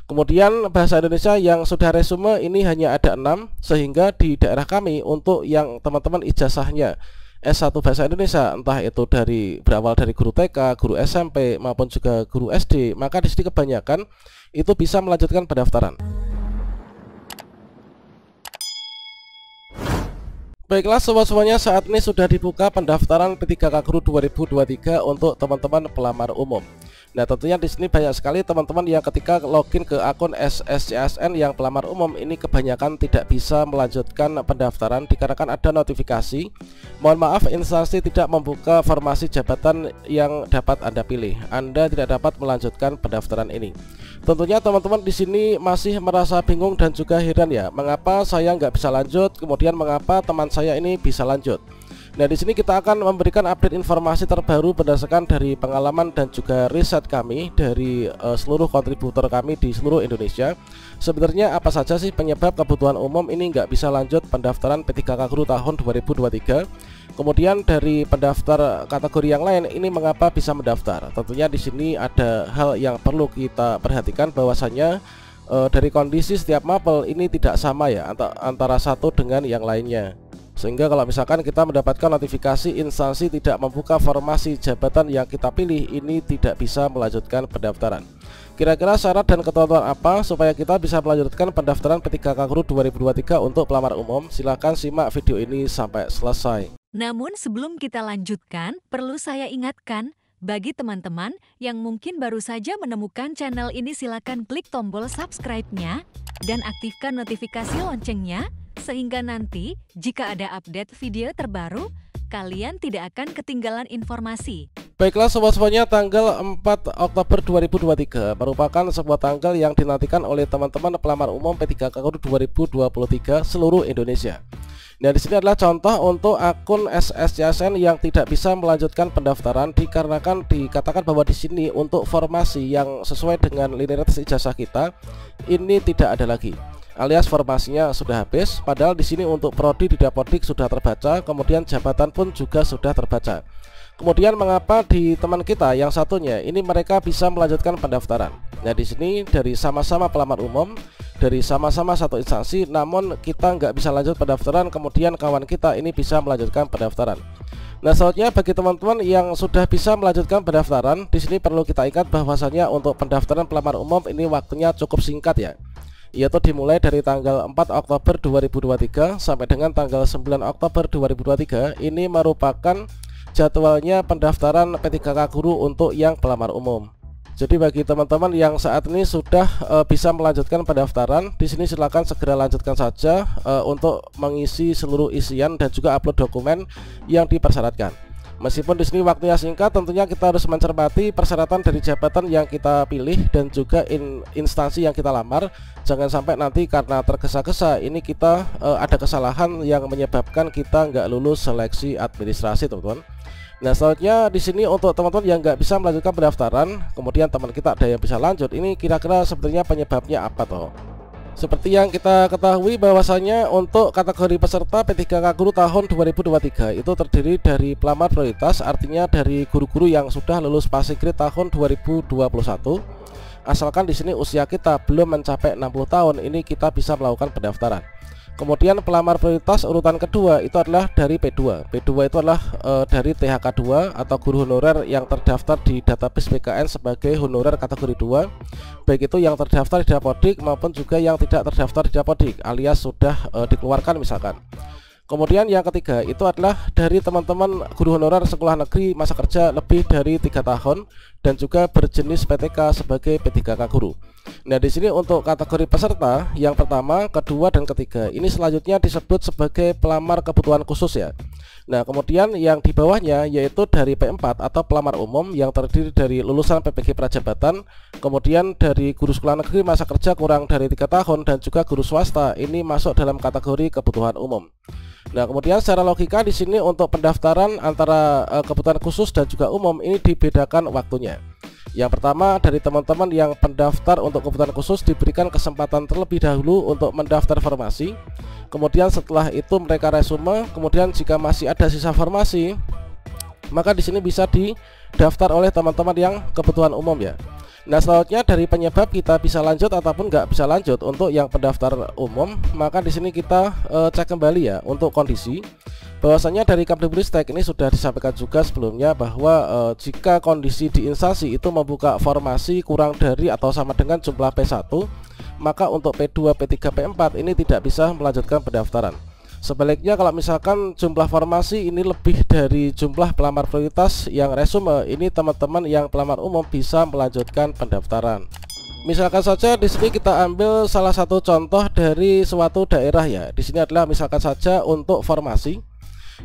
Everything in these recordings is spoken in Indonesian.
Kemudian bahasa Indonesia yang sudah resume ini hanya ada 6, sehingga di daerah kami untuk yang teman-teman ijazahnya S1 Bahasa Indonesia, entah itu berawal dari guru TK, guru SMP maupun juga guru SD, maka di sini kebanyakan itu bisa melanjutkan pendaftaran. Baiklah semuanya, saat ini sudah dibuka pendaftaran P3K Guru 2023 untuk teman-teman pelamar umum. Nah, tentunya di sini banyak sekali teman-teman yang ketika login ke akun SSCSN yang pelamar umum ini kebanyakan tidak bisa melanjutkan pendaftaran dikarenakan ada notifikasi. Mohon maaf, instansi tidak membuka formasi jabatan yang dapat Anda pilih. Anda tidak dapat melanjutkan pendaftaran ini. Tentunya teman-teman di sini masih merasa bingung dan juga heran ya, mengapa saya nggak bisa lanjut, kemudian mengapa teman saya ini bisa lanjut. Nah, di sini kita akan memberikan update informasi terbaru berdasarkan dari pengalaman dan juga riset kami dari seluruh kontributor kami di seluruh Indonesia. Sebenarnya apa saja sih penyebab kebutuhan umum ini nggak bisa lanjut pendaftaran P3K Guru tahun 2023? Kemudian dari pendaftar kategori yang lain ini mengapa bisa mendaftar? Tentunya di sini ada hal yang perlu kita perhatikan, bahwasannya dari kondisi setiap mapel ini tidak sama ya antara satu dengan yang lainnya. Sehingga kalau misalkan kita mendapatkan notifikasi instansi tidak membuka formasi jabatan yang kita pilih, ini tidak bisa melanjutkan pendaftaran. Kira-kira syarat dan ketentuan apa supaya kita bisa melanjutkan pendaftaran P3K Guru 2023 untuk pelamar umum? Silahkan simak video ini sampai selesai. Namun sebelum kita lanjutkan, perlu saya ingatkan, bagi teman-teman yang mungkin baru saja menemukan channel ini, silakan klik tombol subscribe-nya dan aktifkan notifikasi loncengnya, sehingga nanti jika ada update video terbaru, kalian tidak akan ketinggalan informasi. Baiklah semuanya, tanggal 4 Oktober 2023 merupakan sebuah tanggal yang dinantikan oleh teman-teman pelamar umum P3K Guru 2023 seluruh Indonesia. Nah, di sini adalah contoh untuk akun SSCSN yang tidak bisa melanjutkan pendaftaran dikarenakan dikatakan bahwa di sini untuk formasi yang sesuai dengan linearitas ijazah kita ini tidak ada lagi. Alias formasinya sudah habis, padahal di sini untuk prodi di Dapodik sudah terbaca, kemudian jabatan pun juga sudah terbaca. Kemudian mengapa di teman kita yang satunya ini mereka bisa melanjutkan pendaftaran? Nah, di sini dari sama-sama pelamar umum, dari sama-sama satu instansi, namun kita nggak bisa lanjut pendaftaran, kemudian kawan kita ini bisa melanjutkan pendaftaran. Nah, selanjutnya bagi teman-teman yang sudah bisa melanjutkan pendaftaran, di sini perlu kita ingat bahwasanya untuk pendaftaran pelamar umum ini waktunya cukup singkat ya, yaitu dimulai dari tanggal 4 Oktober 2023 sampai dengan tanggal 9 Oktober 2023. Ini merupakan jadwalnya pendaftaran P3K Guru untuk yang pelamar umum. Jadi bagi teman-teman yang saat ini sudah bisa melanjutkan pendaftaran, di sini silakan segera lanjutkan saja untuk mengisi seluruh isian dan juga upload dokumen yang dipersyaratkan. Meskipun di sini waktunya singkat, tentunya kita harus mencermati persyaratan dari jabatan yang kita pilih dan juga instansi yang kita lamar. Jangan sampai nanti karena tergesa-gesa ini kita ada kesalahan yang menyebabkan kita nggak lulus seleksi administrasi, teman-teman. Nah, selanjutnya di sini untuk teman-teman yang nggak bisa melanjutkan pendaftaran, kemudian teman kita ada yang bisa lanjut, ini kira-kira sebenarnya penyebabnya apa toh? Seperti yang kita ketahui bahwasanya untuk kategori peserta P3K Guru tahun 2023 itu terdiri dari pelamar prioritas, artinya dari guru-guru yang sudah lulus Pasigrit tahun 2021. Asalkan di sini usia kita belum mencapai 60 tahun, ini kita bisa melakukan pendaftaran. Kemudian pelamar prioritas urutan kedua itu adalah dari P2. P2 itu adalah dari THK2 atau guru honorer yang terdaftar di database PKN sebagai honorer kategori 2, baik itu yang terdaftar di Dapodik maupun juga yang tidak terdaftar di Dapodik alias sudah dikeluarkan misalkan. Kemudian yang ketiga itu adalah dari teman-teman guru honorer sekolah negeri masa kerja lebih dari 3 tahun dan juga berjenis PTK sebagai P3K Guru. Nah, di sini untuk kategori peserta yang pertama, kedua, dan ketiga ini selanjutnya disebut sebagai pelamar kebutuhan khusus ya. Nah, kemudian yang di bawahnya yaitu dari P4 atau pelamar umum yang terdiri dari lulusan PPG Prajabatan, kemudian dari guru sekolah negeri masa kerja kurang dari 3 tahun dan juga guru swasta, ini masuk dalam kategori kebutuhan umum. Nah, kemudian secara logika di sini untuk pendaftaran antara kebutuhan khusus dan juga umum ini dibedakan waktunya. Yang pertama, dari teman-teman yang pendaftar untuk kebutuhan khusus diberikan kesempatan terlebih dahulu untuk mendaftar formasi. Kemudian setelah itu mereka resume, kemudian jika masih ada sisa formasi, maka di sini bisa didaftar oleh teman-teman yang kebutuhan umum ya. Nah, selanjutnya dari penyebab kita bisa lanjut ataupun nggak bisa lanjut untuk yang pendaftar umum, maka di sini kita cek kembali ya untuk kondisi. Bahwasanya dari Kemdikbudristek ini sudah disampaikan juga sebelumnya bahwa jika kondisi di instansi itu membuka formasi kurang dari atau sama dengan jumlah P1, maka untuk P2, P3, P4 ini tidak bisa melanjutkan pendaftaran. Sebaliknya kalau misalkan jumlah formasi ini lebih dari jumlah pelamar prioritas yang resume, ini teman-teman yang pelamar umum bisa melanjutkan pendaftaran. Misalkan saja di sini kita ambil salah satu contoh dari suatu daerah ya. Di sini adalah misalkan saja untuk formasi.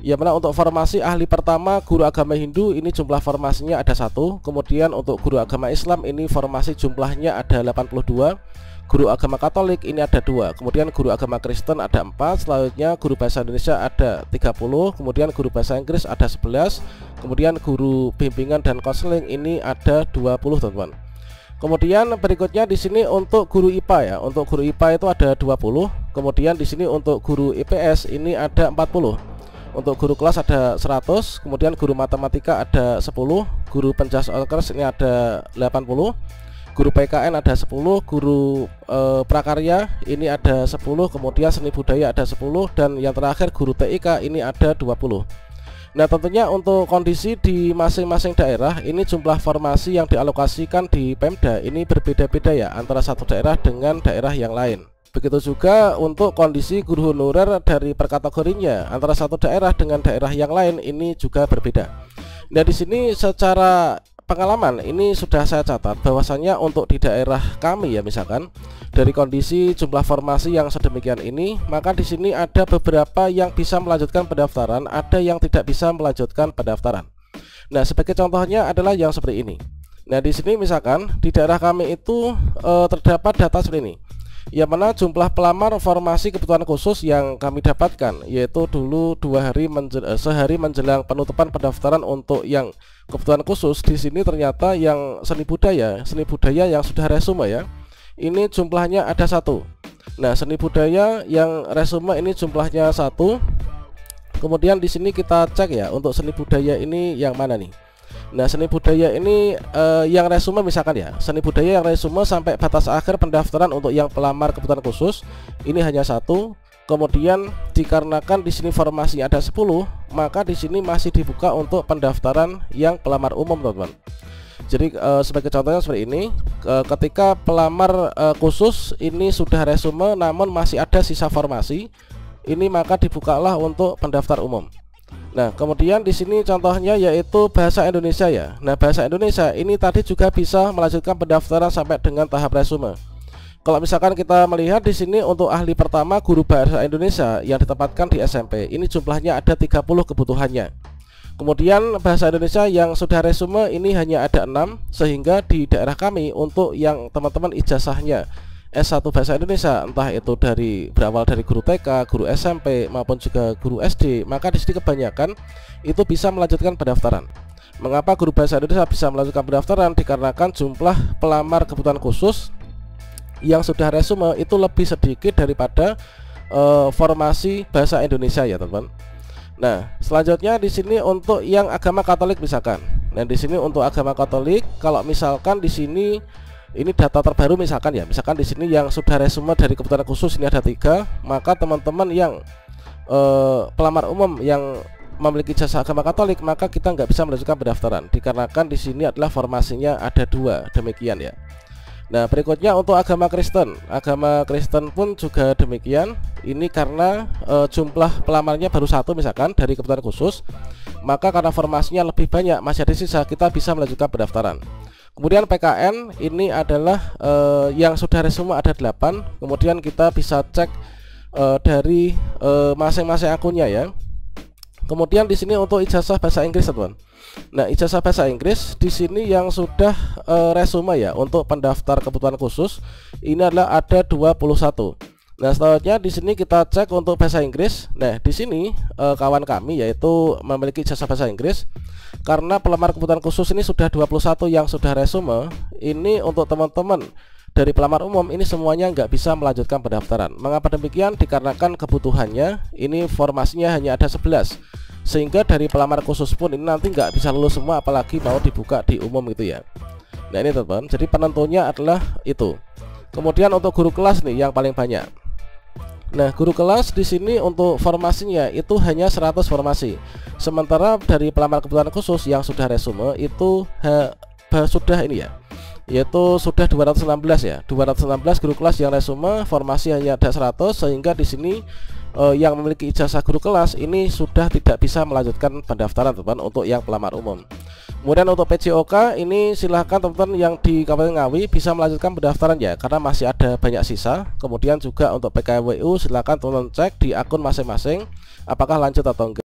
Ya, mana untuk formasi ahli pertama guru agama Hindu ini jumlah formasinya ada 1. Kemudian untuk guru agama Islam ini formasi jumlahnya ada 82. Guru agama Katolik ini ada 2. Kemudian guru agama Kristen ada 4. Selanjutnya guru bahasa Indonesia ada 30. Kemudian guru bahasa Inggris ada 11. Kemudian guru bimbingan dan konseling ini ada 20, teman-teman. Kemudian berikutnya di sini untuk guru IPA ya. Untuk guru IPA itu ada 20. Kemudian di sini untuk guru IPS ini ada 40. Untuk guru kelas ada 100, kemudian guru matematika ada 10, guru penjas orkes ini ada 80, guru PKN ada 10, guru prakarya ini ada 10, kemudian seni budaya ada 10, dan yang terakhir guru TIK ini ada 20. Nah, tentunya untuk kondisi di masing-masing daerah ini jumlah formasi yang dialokasikan di Pemda ini berbeda-beda ya antara satu daerah dengan daerah yang lain. Begitu juga untuk kondisi guru honorer dari perkategorinya antara satu daerah dengan daerah yang lain ini juga berbeda. Nah, di sini secara pengalaman ini sudah saya catat bahwasannya untuk di daerah kami ya, misalkan dari kondisi jumlah formasi yang sedemikian ini, maka di sini ada beberapa yang bisa melanjutkan pendaftaran, ada yang tidak bisa melanjutkan pendaftaran. Nah, sebagai contohnya adalah yang seperti ini. Nah, di sini misalkan di daerah kami itu terdapat data seperti ini. Yang mana jumlah pelamar formasi kebutuhan khusus yang kami dapatkan yaitu dulu sehari menjelang penutupan pendaftaran untuk yang kebutuhan khusus. Di sini ternyata yang seni budaya yang sudah resume ya, ini jumlahnya ada 1. Nah, seni budaya yang resume ini jumlahnya 1. Kemudian di sini kita cek ya untuk seni budaya ini yang mana nih. Nah, seni budaya ini yang resume misalkan ya, seni budaya yang resume sampai batas akhir pendaftaran untuk yang pelamar kebutuhan khusus ini hanya 1. Kemudian dikarenakan di sini formasinya ada 10, maka di sini masih dibuka untuk pendaftaran yang pelamar umum, teman-teman. Jadi sebagai contohnya seperti ini, ketika pelamar khusus ini sudah resume namun masih ada sisa formasi, ini maka dibukalah untuk pendaftar umum. Nah, kemudian di sini contohnya yaitu bahasa Indonesia ya. Nah, bahasa Indonesia ini tadi juga bisa melanjutkan pendaftaran sampai dengan tahap resume. Kalau misalkan kita melihat di sini untuk ahli pertama guru bahasa Indonesia yang ditempatkan di SMP, ini jumlahnya ada 30 kebutuhannya. Kemudian bahasa Indonesia yang sudah resume ini hanya ada 6, sehingga di daerah kami untuk yang teman-teman ijazahnya S1 bahasa Indonesia, entah itu berawal dari guru TK, guru SMP maupun juga guru SD, maka di sini kebanyakan itu bisa melanjutkan pendaftaran. Mengapa guru bahasa Indonesia bisa melanjutkan pendaftaran? Dikarenakan jumlah pelamar kebutuhan khusus yang sudah resume itu lebih sedikit daripada formasi bahasa Indonesia ya, teman-teman. Nah, selanjutnya di sini untuk yang agama Katolik misalkan. Nah, di sini untuk agama Katolik, kalau misalkan di sini ini data terbaru misalkan ya, misalkan di sini yang sudah resume dari kebutuhan khusus ini ada 3, maka teman-teman yang pelamar umum yang memiliki jasa agama Katolik, maka kita nggak bisa melanjutkan pendaftaran dikarenakan di sini adalah formasinya ada 2, demikian ya. Nah, berikutnya untuk agama Kristen pun juga demikian. Ini karena jumlah pelamarnya baru 1 misalkan dari kebutuhan khusus, maka karena formasinya lebih banyak masih ada sisa, kita bisa melanjutkan pendaftaran. Kemudian PKN ini adalah yang sudah resume ada 8. Kemudian kita bisa cek dari masing-masing akunnya ya. Kemudian di sini untuk ijazah bahasa Inggris, teman. Nah, ijazah bahasa Inggris di sini yang sudah resume ya untuk pendaftar kebutuhan khusus ini adalah ada 21. Nah, selanjutnya di sini kita cek untuk bahasa Inggris. Nah, di sini kawan kami yaitu memiliki ijazah bahasa Inggris. Karena pelamar kebutuhan khusus ini sudah 21 yang sudah resume, ini untuk teman-teman dari pelamar umum ini semuanya nggak bisa melanjutkan pendaftaran. Mengapa demikian? Dikarenakan kebutuhannya ini formasinya hanya ada 11, sehingga dari pelamar khusus pun ini nanti nggak bisa lulus semua, apalagi mau dibuka di umum gitu ya. Nah ini teman-teman, jadi penentunya adalah itu. Kemudian untuk guru kelas nih yang paling banyak. Nah, guru kelas di sini untuk formasinya itu hanya 100 formasi. Sementara dari pelamar kebutuhan khusus yang sudah resume itu sudah ini ya, yaitu sudah 216 ya. 216 guru kelas yang resume, formasi hanya ada 100, sehingga di sini yang memiliki ijazah guru kelas ini sudah tidak bisa melanjutkan pendaftaran teman-teman untuk yang pelamar umum. Kemudian untuk PJOK ini silahkan teman-teman yang di Kabupaten Ngawi bisa melanjutkan pendaftaran ya, karena masih ada banyak sisa. Kemudian juga untuk PKWU silahkan teman-teman cek di akun masing-masing apakah lanjut atau enggak.